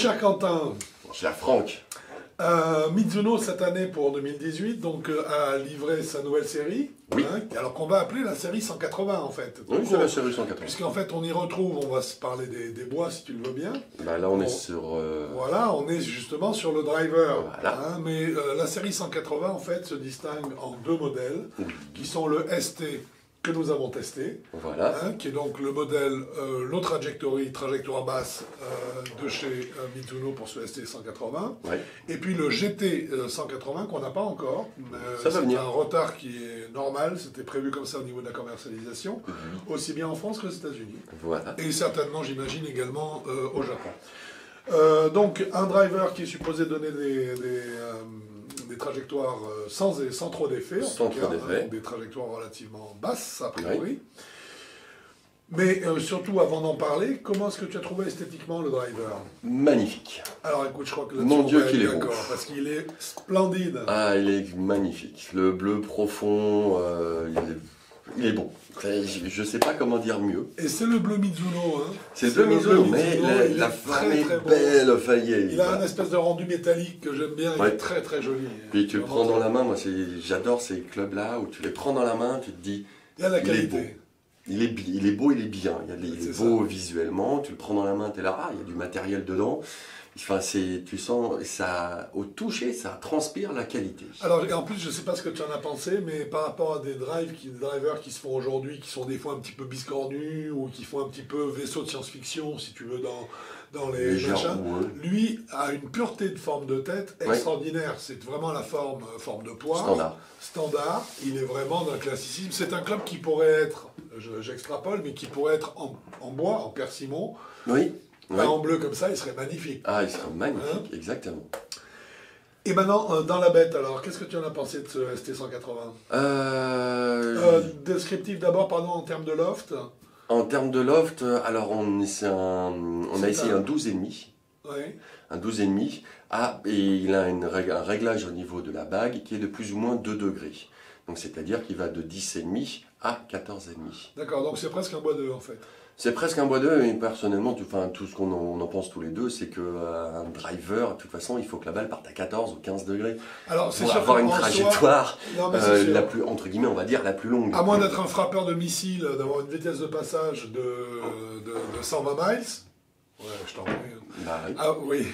cher Quentin, Mon cher Franck. Mizuno cette année pour 2018 donc, a livré sa nouvelle série, Oui. Alors qu'on va appeler la série 180 en fait. Oui, c'est la série 180. Puisqu'en fait on y retrouve, on va se parler des bois si tu le veux bien. Bah, là, on est sur... Voilà, on est justement sur le driver. Voilà. Mais la série 180 en fait se distingue en deux modèles qui sont le ST que nous avons testé, Voilà. qui est donc le modèle Low Trajectory, trajectoire basse de chez Mizuno pour ce ST 180, Ouais. et puis le GT 180 qu'on n'a pas encore. Ça va C'est venir. un retard qui est normal, c'était prévu comme ça au niveau de la commercialisation, aussi bien en France que aux États-Unis. Voilà. Et certainement, j'imagine, également au Japon. Donc, un driver qui est supposé donner des trajectoires sans trop d'effet, Sans trop d'effet. des trajectoires relativement basses, a priori. Oui. Mais surtout, avant d'en parler, comment est-ce que tu as trouvé esthétiquement le driver? Magnifique. Alors écoute, je crois que Mon Dieu, qu'il est beau. d'accord, parce qu'il est splendide. Ah, il est magnifique. Le bleu profond, il est bon. Je sais pas comment dire mieux. Et c'est le bleu Mizuno. Hein. C'est le bleu Mizuno, mais il la est femme très, est très beau. belle. Enfin, Il a un espèce de rendu métallique que j'aime bien, il Ouais. est très très joli. Puis tu le Vraiment prends dans très- la main, moi j'adore ces clubs-là où tu les prends dans la main, tu te dis, Il y a la il est beau. qualité. Il est beau, il est bien. Il est C'est beau visuellement, tu le prends dans la main, tu es là, ah, il y a du matériel dedans. Enfin, tu sens, ça, au toucher, ça transpire la qualité. Alors, en plus, je ne sais pas ce que tu en as pensé, mais par rapport à des drivers qui se font aujourd'hui, qui sont des fois un petit peu biscornus, ou qui font un petit peu vaisseau de science-fiction, si tu veux, dans les Légère, machins, ouais. lui a une pureté de forme de tête extraordinaire. C'est vraiment la forme de poire. Standard. Il est vraiment d'un classicisme. C'est un club qui pourrait être, j'extrapole, mais qui pourrait être en bois, en persimmon. Oui. Pas en bleu comme ça, il serait magnifique. Ah, il serait magnifique, exactement. Et maintenant, dans la bête, alors, qu'est-ce que tu en as pensé de ce ST180 Descriptif d'abord, pardon, en termes de loft. En termes de loft, alors on a essayé un 12,5. Oui. Un 12,5. Ah, et il a un réglage au niveau de la bague qui est de plus ou moins 2 degrés. Donc c'est-à-dire qu'il va de 10,5 à 14,5. D'accord, donc c'est presque un bois 2 en fait. C'est presque un bois 2, et personnellement, tout ce qu'on en pense tous les deux, c'est qu'un driver, de toute façon, il faut que la balle parte à 14 ou 15 degrés. Alors, c'est pour sûr avoir une qu'en trajectoire soi- non, mais c'est sûr. la plus, entre guillemets, on va dire, la plus longue. À moins d'être un frappeur de missile, d'avoir une vitesse de passage de 120 miles. Ouais, je t'en prie. Bah, oui. Ah oui.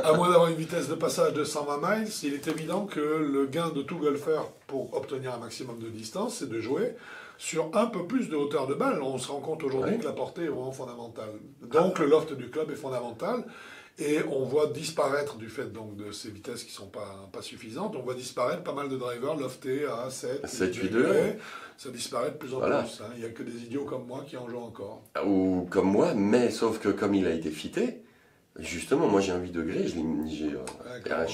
À moins d'avoir une vitesse de passage de 120 miles, il est évident que le gain de tout golfeur pour obtenir un maximum de distance, c'est de jouer sur un peu plus de hauteur de balle. On se rend compte aujourd'hui que la portée est vraiment fondamentale. Donc le loft du club est fondamental. Et on voit disparaître, du fait donc de ces vitesses qui ne sont pas suffisantes, on voit disparaître pas mal de drivers loftés à 7-8 degrés. Ça disparaît de plus en plus. Hein. Il n'y a que des idiots comme moi qui en jouent encore. Ou comme moi, mais sauf que comme il a été fité, justement, moi j'ai un 8 degrés, j'ai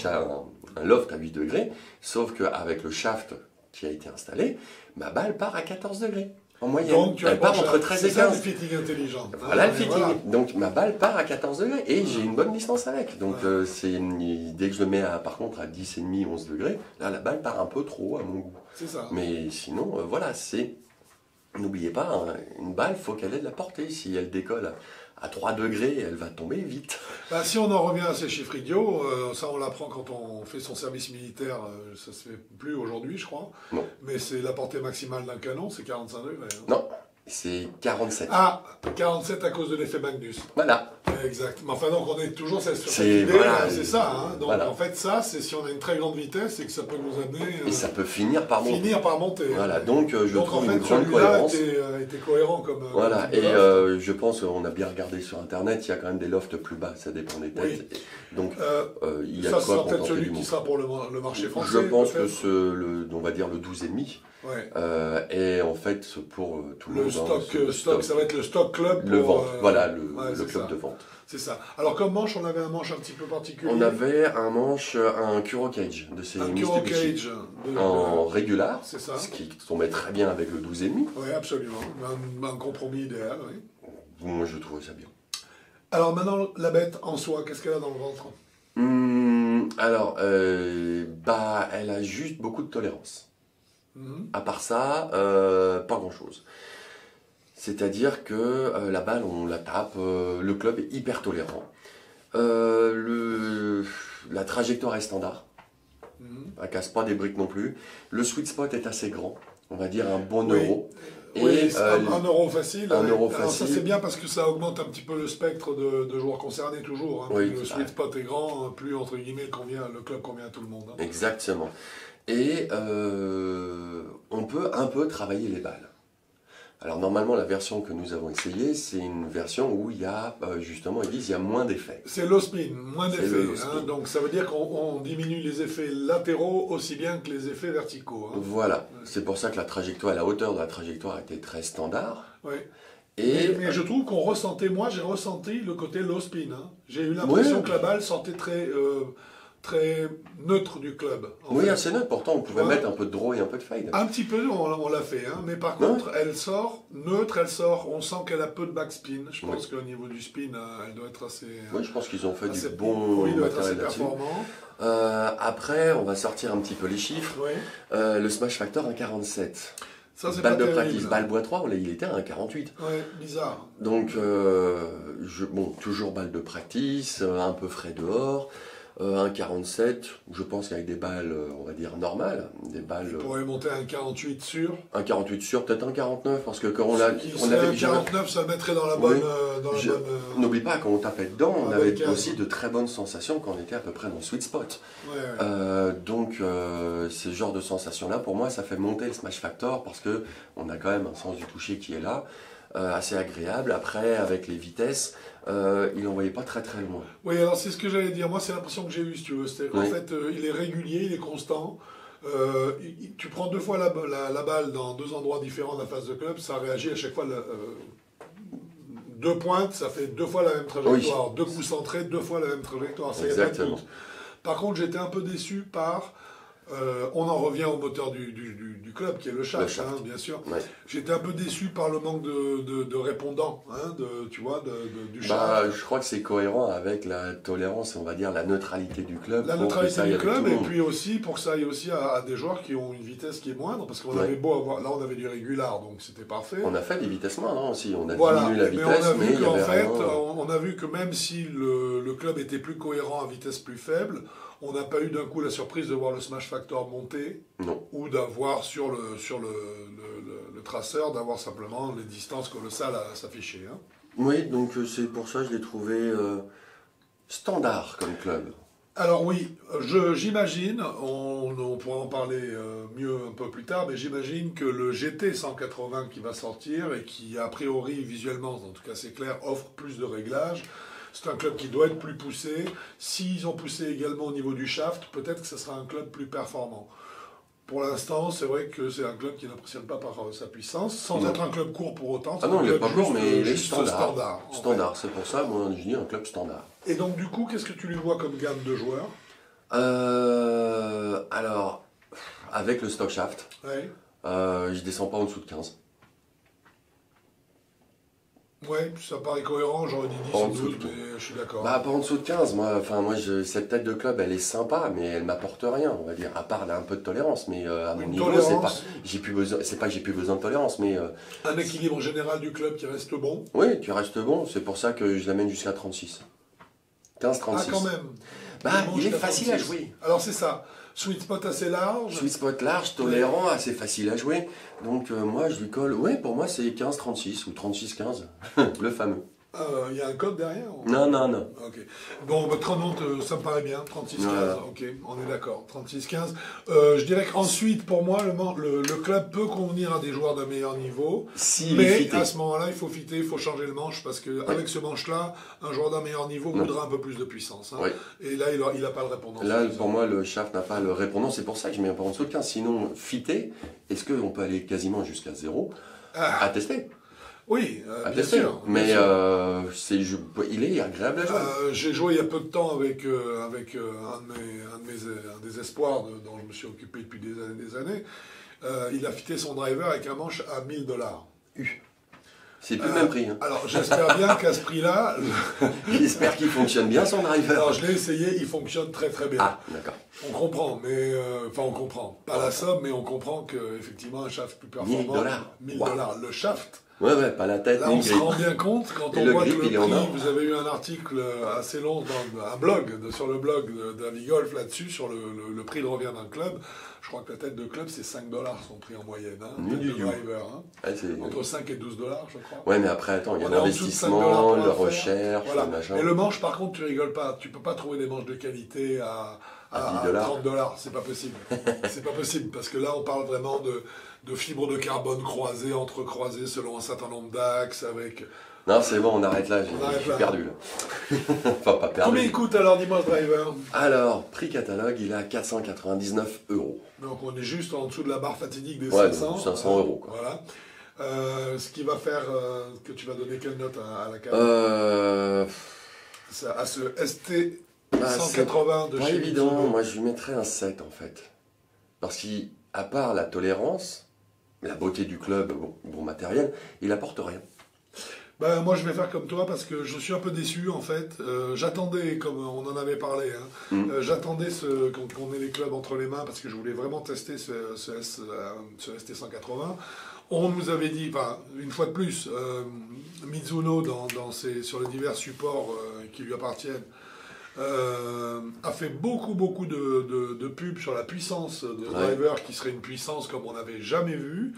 un loft à 8 degrés, sauf qu'avec le shaft qui a été installé, ma balle part à 14 degrés. En moyenne, donc, tu elle part entre 13 et 15. C'est ça le fitting intelligent. Voilà le fitting. Voilà. Donc ma balle part à 14 degrés et j'ai une bonne distance avec. Donc dès que je le mets par contre à 10,5, 11 degrés, là la balle part un peu trop à mon goût. C'est ça. Mais sinon, voilà, n'oubliez pas, hein, une balle, faut qu'elle ait de la portée. Si elle décolle à 3 degrés, elle va tomber vite. Bah, si on en revient à ces chiffres idiots, ça on l'apprend quand on fait son service militaire, ça se fait plus aujourd'hui je crois, non. Mais c'est la portée maximale d'un canon, c'est 45 degrés. Hein. Non, c'est 47. Ah, 47 à cause de l'effet Magnus. Voilà. Exact. Mais enfin donc on est toujours sur cette C'est idée, voilà, c'est ça. Hein. Donc voilà. en fait ça, c'est si on a une très grande vitesse et que ça peut nous amener... et ça peut finir par monter. Voilà, Voilà, donc je trouve en fait, une grande cohérence. Était cohérent comme... Voilà, comme et je pense qu'on a bien regardé sur Internet, il y a quand même des lofts plus bas, ça dépend des têtes. Oui. Donc il y a ça de quoi sera peut-être contenter du celui qui monde. sera pour le marché français. Je pense que on va dire le 12,5. Ouais. Et en fait, pour tout le monde. Stock, ça va être le stock club. Le vente, voilà, le club ça. de vente. C'est ça. Alors, comme manche, on avait un manche un petit peu particulier. On avait un Kuro Cage de ces Mitsubishi. En régular, c'est ça. Ce qui tombait très bien avec le 12,5. Oui, absolument. Un compromis idéal, oui. Moi, je trouvais ça bien. Alors, maintenant, la bête en soi, qu'est-ce qu'elle a dans le ventre? Elle a juste beaucoup de tolérance. À part ça, pas grand-chose. C'est-à-dire que la balle, on la tape, le club est hyper tolérant. La trajectoire est standard. Elle casse pas des briques non plus. Le sweet spot est assez grand. On va dire un bon euro. Et un euro facile. Un euro Alors facile. ça c'est bien parce que ça augmente un petit peu le spectre de joueurs concernés toujours. Hein. Oui, Plus le sweet spot est grand, plus entre guillemets le club convient à tout le monde. Hein. Exactement. Et on peut un peu travailler les balles. Alors normalement la version que nous avons essayée, c'est une version où il y a, justement, ils disent il y a moins d'effets. C'est low spin, moins d'effets. Hein, donc ça veut dire qu'on diminue les effets latéraux aussi bien que les effets verticaux. Hein. Voilà, c'est pour ça que la hauteur de la trajectoire était très standard. Oui. Mais je trouve qu'on ressentait, moi j'ai ressenti le côté low spin. Hein. J'ai eu l'impression que la balle sortait très neutre du club. Oui, assez neutre. Pourtant, on pouvait mettre un peu de draw et un peu de fade. Un petit peu, on l'a fait. Hein. Mais par contre, elle sort neutre, on sent qu'elle a peu de backspin. Je pense qu'au niveau du spin, elle doit être assez... Oui, je pense qu'ils ont fait du bon matériel là-dessus. Après, on va sortir un petit peu les chiffres. Oui. Le smash factor 1,47. Ça, c'est balle pas de terrible. practice, balle bois 3, il était à 1,48. Ouais, bizarre. Donc, toujours balle de practice, un peu frais dehors. 1,47, je pense qu'avec des balles, on va dire normales, des balles... Tu pourrais monter à 1,48 sûr. 1,48 sûr, peut-être 1,49, parce que quand on avait... 1,49, ça le mettrait dans la bonne... N'oublie pas, quand on tapait dedans, on avait aussi de très bonnes sensations quand on était à peu près dans le sweet spot. Donc, ce genre de sensations-là, pour moi, ça fait monter le smash factor, parce que on a quand même un sens du toucher qui est là. Assez agréable. Après, avec les vitesses, il n'envoyait pas très très loin. Oui, alors c'est ce que j'allais dire. Moi, c'est l'impression que j'ai eue, si tu veux. En fait, il est régulier, il est constant. Tu prends deux fois la balle dans deux endroits différents de la phase de club, ça réagit à chaque fois. Deux pointes, ça fait deux fois la même trajectoire. Oui. Deux coups centrés, deux fois la même trajectoire. Ça, exactement. Par contre, j'étais un peu déçu par... on en revient au moteur du club qui est le shaft, hein, bien sûr. Ouais. J'étais un peu déçu par le manque de répondants, hein, du shaft. Je crois que c'est cohérent avec la tolérance, on va dire la neutralité du club. La neutralité du club, et puis aussi pour que ça aille aussi à des joueurs qui ont une vitesse qui est moindre, parce qu'on avait beau avoir, là on avait du régular, donc c'était parfait. On a fait des vitesses moindres aussi, on a diminué la vitesse, on a vu que même si le club était plus cohérent à vitesse plus faible, on n'a pas eu d'un coup la surprise de voir le smash factor monter, ou d'avoir sur le traceur, d'avoir simplement les distances colossales à s'afficher. Hein. Oui, donc c'est pour ça que je l'ai trouvé standard comme club. Alors oui, j'imagine, on pourra en parler mieux un peu plus tard, mais j'imagine que le GT 180 qui va sortir, et qui a priori visuellement, en tout cas c'est clair, offre plus de réglages. C'est un club qui doit être plus poussé. S'ils ont poussé également au niveau du shaft, peut-être que ce sera un club plus performant. Pour l'instant, c'est vrai que c'est un club qui n'impressionne pas par sa puissance, sans être un club court pour autant. Ah non, il n'est pas court, mais il est standard. Standard, c'est pour ça, moi, je dis un club standard. Et donc, du coup, qu'est-ce que tu lui vois comme gamme de joueurs ? Alors, avec le stock shaft, je descends pas en dessous de 15. Ouais, ça paraît cohérent, j'aurais dit 10 ou 12, mais je suis d'accord. Pas en dessous de 15, moi, cette tête de club, elle est sympa, mais elle m'apporte rien, on va dire, à part là, un peu de tolérance, mais à mon niveau, c'est pas que j'ai plus besoin de tolérance, mais... un équilibre général du club qui reste bon. Oui, qui reste bon, c'est pour ça que je l'amène jusqu'à 36. 15-36. Ah, quand même. Il est facile à jouer. Alors c'est ça. Sweet spot assez large. Sweet spot large, tolérant, assez facile à jouer. Donc moi je lui colle, pour moi c'est 15-36 ou 36-15, le fameux. Il y a un code derrière ou... Non. Ok. Bon, 30, ça me paraît bien. 36-15, voilà. Ok, on est d'accord. 36-15. Je dirais qu'ensuite, pour moi, le club peut convenir à des joueurs d'un meilleur niveau. Mais à ce moment-là, il faut fitter, il faut changer le manche, parce qu'avec ce manche-là, un joueur d'un meilleur niveau voudra un peu plus de puissance. Hein. Et là, il n'a pas le répondant. Là, pour moi, le shaft n'a pas le répondant. C'est pour ça que je mets un peu en dessous de 15. Sinon, fitter, est-ce qu'on peut aller quasiment jusqu'à 0 à tester? Oui, bien sûr. Mais il est agréable à jouer. J'ai joué il y a peu de temps avec un des espoirs dont je me suis occupé depuis des années. Il a fité son driver avec un manche à $1000. C'est plus le même prix. Hein. Alors j'espère bien qu'à ce prix-là... J'espère qu'il fonctionne bien son driver. Alors je l'ai essayé, il fonctionne très très bien. Ah, d'accord. On comprend, mais... on comprend. Pas la somme, mais on comprend qu'effectivement un shaft plus performant... $1000. $1000. Le shaft... Ouais, pas la tête Là, ni on le se grip. rend bien compte quand Et on le voit que grip, le il est en prix, or. vous avez eu un article assez long dans un blog, sur le blog d'Avigolf là-dessus, sur le prix de revient d'un club. Je crois que la tête de club, c'est 5 $ son prix en moyenne. Hein, Nul tête du de tout. driver. Hein. Ouais, Entre 5 et 12 $, je crois. Ouais, mais après, attends, il y a On est en dessous de 5 $ l'investissement, pour la le faire. recherche, Voilà. le machin. Et le manche, par contre, tu rigoles pas. Tu peux pas trouver des manches de qualité à 10 $. 30 $. C'est pas possible. C'est pas possible. Parce que là, on parle vraiment de fibres de carbone croisées, entrecroisées selon un certain nombre d'axes, avec... Non, c'est bon, on arrête là, On arrête je suis là. perdu là. Enfin, pas perdu. Combien il coûte alors, dis-moi, ce driver? Alors, prix catalogue, il est à 499 €. Donc on est juste en dessous de la barre fatidique des Ouais, 500. donc 500 €, quoi. Voilà. Ce qui va faire que tu vas donner quelle note à la carte à ce ST 180 de pas chez évident, Mitsubishi. moi je lui mettrais un 7 en fait. Parce qu'à part la tolérance, la beauté du club, bon matériel, il apporte rien. Ben, moi je vais faire comme toi parce que je suis un peu déçu en fait. J'attendais, comme on en avait parlé, hein, j'attendais qu'on ait les clubs entre les mains parce que je voulais vraiment tester ce ST180. On nous avait dit, enfin, une fois de plus, Mizuno sur les divers supports qui lui appartiennent a fait beaucoup de pubs sur la puissance de driver qui serait une puissance comme on n'avait jamais vu.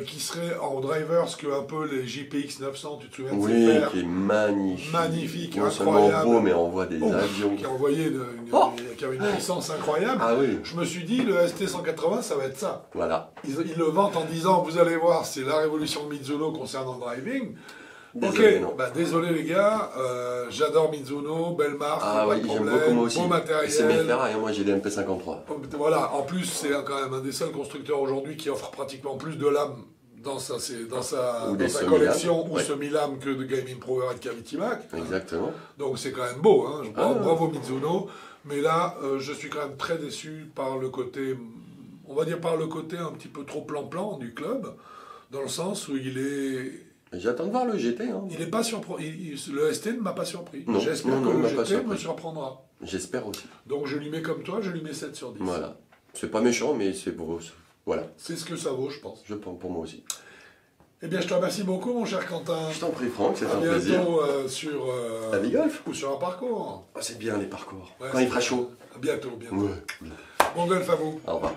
Qui serait en driver ce que un peu les JPX 900, tu te souviens de ces fers, qui est magnifique. magnifique, non incroyable. seulement beau, mais on voit des avions. Qui avait une puissance incroyable. Ah oui. Je me suis dit, le ST180, ça va être ça. Voilà. Ils le vantent en disant, vous allez voir, c'est la révolution de Mizuno concernant le driving. Désolé, ok, non. bah, désolé les gars, j'adore Mizuno, belle marque, Ah pas oui, de j'aime problème, beaucoup moi aussi. beau matériel. C'est mes Ferrari, moi j'ai des MP53. Voilà, en plus c'est quand même un des seuls constructeurs aujourd'hui qui offre pratiquement plus de lames dans sa collection ou semi-lames que de Gaming Pro et de Cavity Mac. Exactement. Donc c'est quand même beau, hein. Bravo Mizuno. Mais là, je suis quand même très déçu par le côté, on va dire par le côté un petit peu trop plan-plan du club, dans le sens où il est... J'attends de voir le GT. Hein. Il n'est pas surpris. Le ST ne m'a pas surpris. Non, J'espère non, que le pas GT me surpris. surprendra. J'espère aussi. Donc je lui mets comme toi, je lui mets 7 sur 10. Voilà. C'est pas méchant, mais c'est pour eux. Voilà. C'est ce que ça vaut, je pense. Je pense pour moi aussi. Eh bien, je te remercie beaucoup, mon cher Quentin. Je t'en prie, Franck, c'est À un plaisir. bientôt sur... Avigolf ou sur un parcours. C'est bien les parcours. Ouais, Quand il fera chaud. À bientôt, bientôt. Ouais. Bon golf à vous. Au revoir.